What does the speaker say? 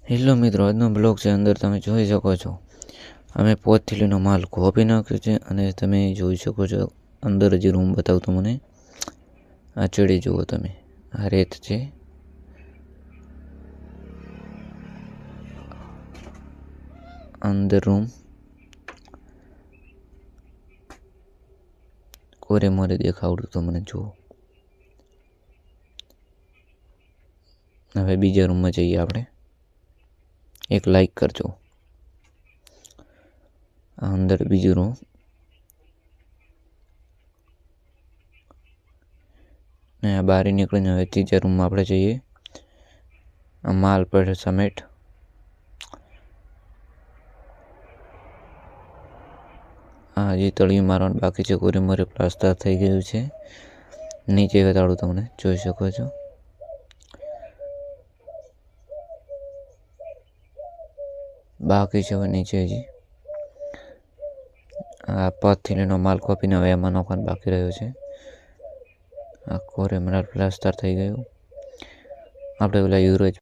Hello મિત્રો, આજનો blog છે. અંદર તમે જોઈ શકો છો અમે પોથીલીનો માલ કોપી નાખ્યો છે અને તમે જોઈ શકો છો અંદર જે રૂમ બતાવતો મને આ ચડી જુઓ તમે. આ રેત છે. અંદર રૂમ કોરે મોરે દેખાવડું તો મને જુઓ. હવે બીજા રૂમમાં જઈએ આપણે. એક લાઈક કરજો. અંદર બીજું રૂમ ને આ બહાર નીકળીને હવે ત્રીજા રૂમમાં આપણે જઈએ. આ માલ પર સમેટ આ જે તળિયું મારવાનું બાકી છે કોરે મોરે પ્લાસ્ટર થઈ ગયું છે. નીચે બતાડું તમને જોઈ શકો છો. બાકી છે હવે નીચે હજી આ પથ્થીલીનો માલ કોપીને હવે એમાં નાખવાનું બાકી રહ્યો છે. આ કોરે મોરે પ્લાસ્ટર થઈ ગયું. આપણે પેલા યુરોજ